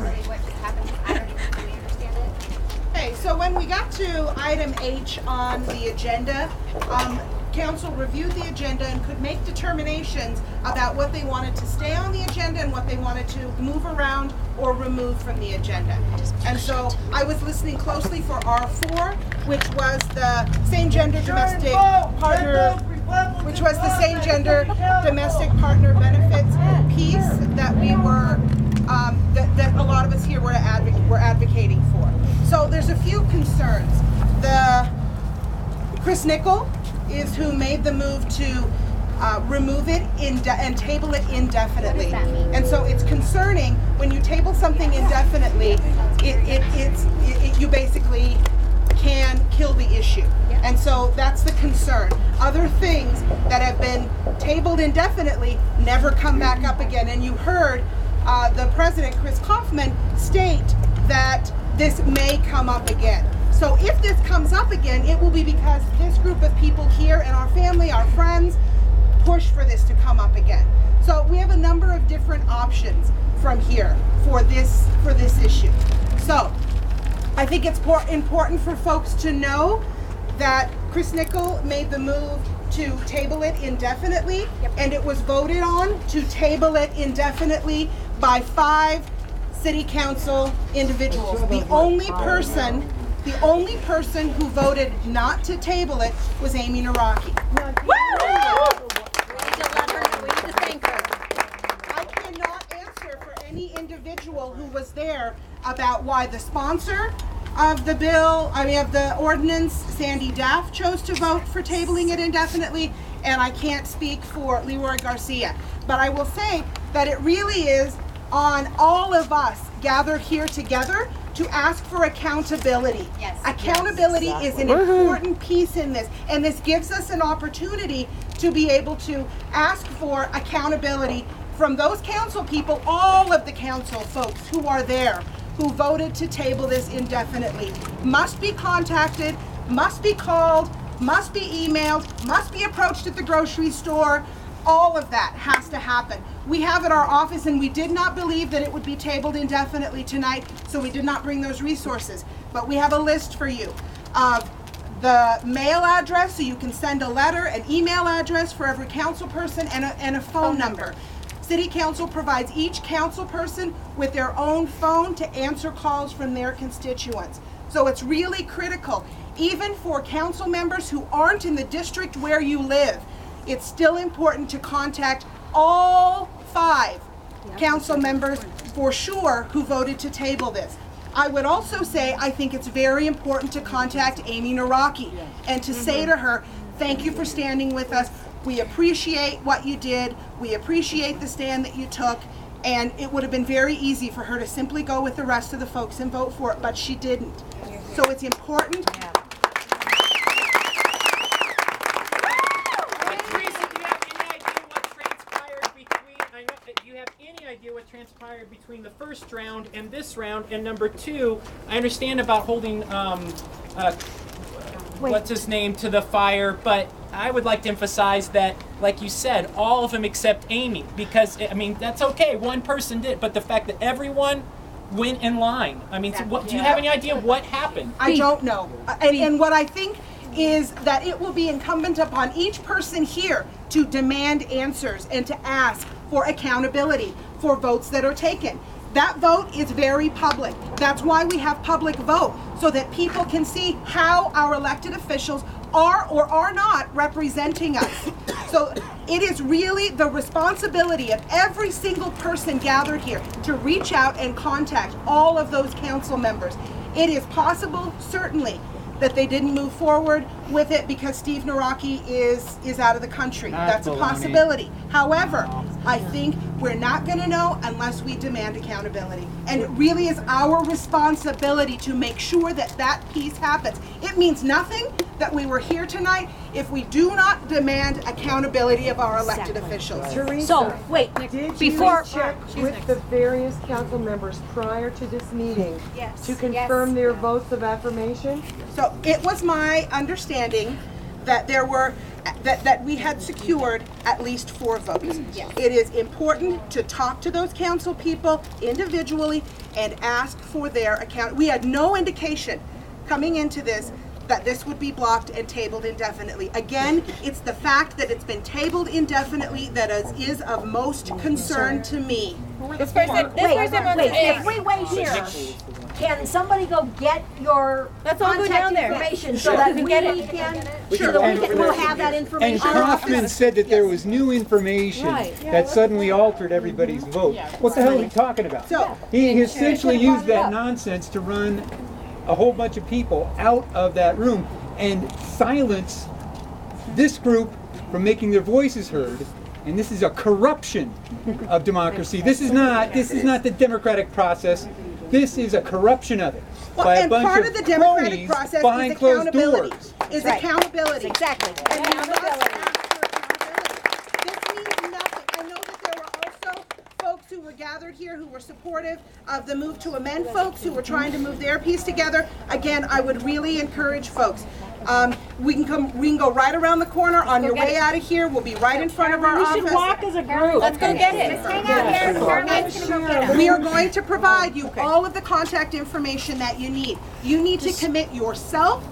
really what just happened. I don't even really understand it. Okay, so when we got to item H on the agenda, council reviewed the agenda and could make determinations about what they wanted to stay on the agenda and what they wanted to move around or remove from the agenda. And so I was listening closely for R4, which was the same gender domestic partner, benefits piece that we were, that a lot of us here were advocating for. So there's a few concerns. Chris Nickel is who made the move to remove it and table it indefinitely. What does that mean? And so it's concerning when you table something indefinitely, you basically can kill the issue. And so that's the concern. Other things that have been tabled indefinitely never come back up again. And you heard the president, Chris Kaufman, state that this may come up again. So if this comes up again, it will be because this group of people here and our family, our friends, push for this to come up again. So we have a number of different options from here for this issue. So I think it's important for folks to know that Chris Nickel made the move to table it indefinitely, and it was voted on to table it indefinitely by 5 city council individuals. The only person who voted not to table it was Amy Naraki. I cannot answer for any individual who was there about why the sponsor of the bill, of the ordinance, Sandy Daff, chose to vote for tabling it indefinitely, and I can't speak for Leroy Garcia. But I will say that it really is on all of us gathered here together to ask for accountability. Yes. Accountability is an important piece in this, and this gives us an opportunity to be able to ask for accountability from those council people, all of the council folks who are there, who voted to table this indefinitely, must be contacted, must be called, must be emailed, must be approached at the grocery store. All of that has to happen. We have at our office, and we did not believe that it would be tabled indefinitely tonight, so we did not bring those resources. But we have a list for you of the mail address, so you can send a letter, an email address for every council person, and a phone number. City Council provides each council person with their own phone to answer calls from their constituents. So it's really critical, even for council members who aren't in the district where you live. It's still important to contact all 5 council members for sure who voted to table this. I would also say I think it's very important to contact Amy Naraki and to say to her, thank you for standing with us. We appreciate what you did. We appreciate the stand that you took. And it would have been very easy for her to simply go with the rest of the folks and vote for it, but she didn't. So it's important. What transpired between the first round and this round? And number 2, I understand about holding what's his name to the fire, but I would like to emphasize that, like you said, all of them except Amy, because that's okay, one person did, but the fact that everyone went in line. So do you have any idea what happened? I don't know. And what I think is that it will be incumbent upon each person here to demand answers and to ask for accountability for votes that are taken. That vote is very public. That's why we have public vote, so that people can see how our elected officials are or are not representing us. So it is really the responsibility of every single person gathered here to reach out and contact all of those council members. It is possible, certainly, that they didn't move forward with it because Steve Naraki is out of the country. That's a possibility. However, I think we're not going to know unless we demand accountability. And it really is our responsibility to make sure that that piece happens. It means nothing that we were here tonight if we do not demand accountability of our elected officials. Teresa, So, wait, did before- you check with the various council members prior to this meeting Yes. to confirm their votes of affirmation? So it was my understanding that there were, that we had secured at least 4 votes. It is important to talk to those council people individually and ask for their account. We had no indication coming into this that this would be blocked and tabled indefinitely. Again, it's the fact that it's been tabled indefinitely that is of most concern to me. This person wants to If we wait here, can somebody go get your Let's all go contact down there. information so that we get can, it. so that we'll have that And information? Kaufman said that there was new information that suddenly altered everybody's vote. What the hell are we talking about? So- He essentially used that nonsense to run a whole bunch of people out of that room and silence this group from making their voices heard. And this is a corruption of democracy. This is not the democratic process. This is a corruption of it. Well, by a and bunch part of the democratic cronies process is behind closed accountability. doors. Is accountability. Exactly. And we must ask for accountability. This means nothing. I know that there were also folks who were gathered here who were supportive of the move to amend, folks who were trying to move their piece together. Again, I would really encourage folks. We can go right around the corner on your way out of here. We'll be right in front of our office. We should walk as a group. Let's go get it. Just hang out here, Charmaine's gonna go get them. We are going to provide you all of the contact information that you need. You need to commit yourself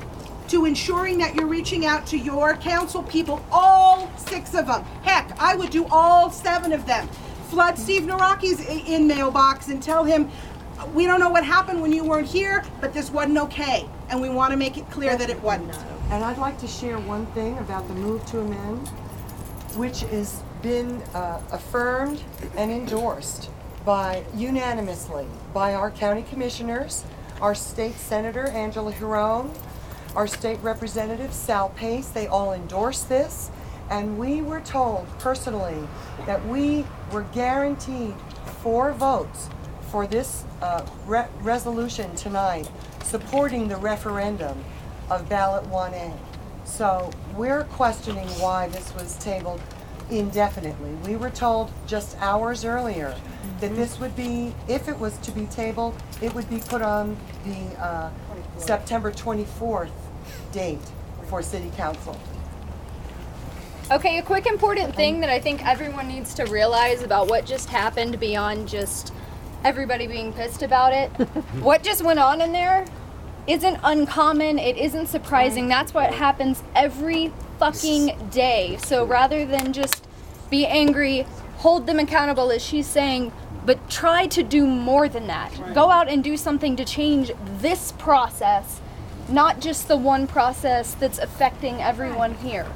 to ensuring that you're reaching out to your council people, all 6 of them. Heck, I would do all 7 of them. Flood Steve Naraki's in mailbox and tell him, we don't know what happened when you weren't here, but this wasn't okay. And we want to make it clear that it wasn't. And I'd like to share one thing about the move to amend, which has been affirmed and endorsed by unanimously by our county commissioners, our state senator Angela Huron, our state representative Sal Pace. They all endorsed this, and we were told personally that we were guaranteed 4 votes for this resolution tonight supporting the referendum of ballot 1A. So we're questioning why this was tabled indefinitely. We were told just hours earlier that this would be, if it was to be tabled, it would be put on the September 24th date for City Council. Okay, a quick important thing that I think everyone needs to realize about what just happened beyond just everybody being pissed about it. What just went on in there isn't uncommon, it isn't surprising. That's what happens every fucking day. So rather than just be angry, hold them accountable as she's saying, but try to do more than that. Go out and do something to change this process, not just the one process that's affecting everyone here.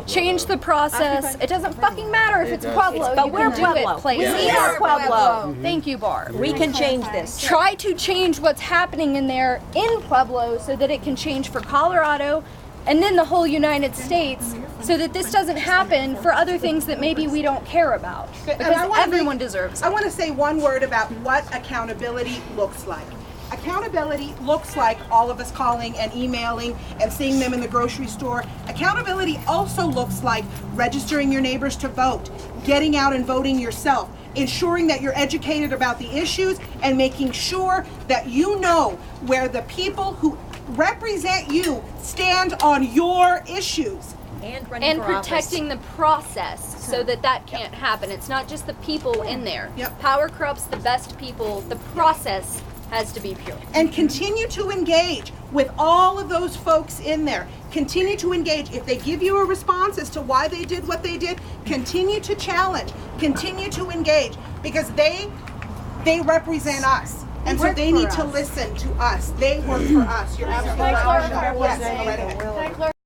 Change the process. It doesn't fucking matter if it's Pueblo. But You we're can do Pueblo. it, please. We are Pueblo. Thank you, Barb. We can change this. Try to change what's happening in there in Pueblo so that it can change for Colorado and then the whole United States so that this doesn't happen for other things that maybe we don't care about. And Because I wanna everyone deserves I it. want to say one word about what accountability looks like. Accountability looks like all of us calling and emailing and seeing them in the grocery store. Accountability also looks like registering your neighbors to vote, getting out and voting yourself, ensuring that you're educated about the issues, and making sure that you know where the people who represent you stand on your issues. And protecting the process so that that can't happen. It's not just the people in there. Yep. Power corrupts the best people. The process has to be pure. And continue to engage with all of those folks in there. Continue to engage. If they give you a response as to why they did what they did, continue to challenge, continue to engage, because they represent us. And so they need to listen to us. They work for us. You're absolutely right. Yes, go right ahead.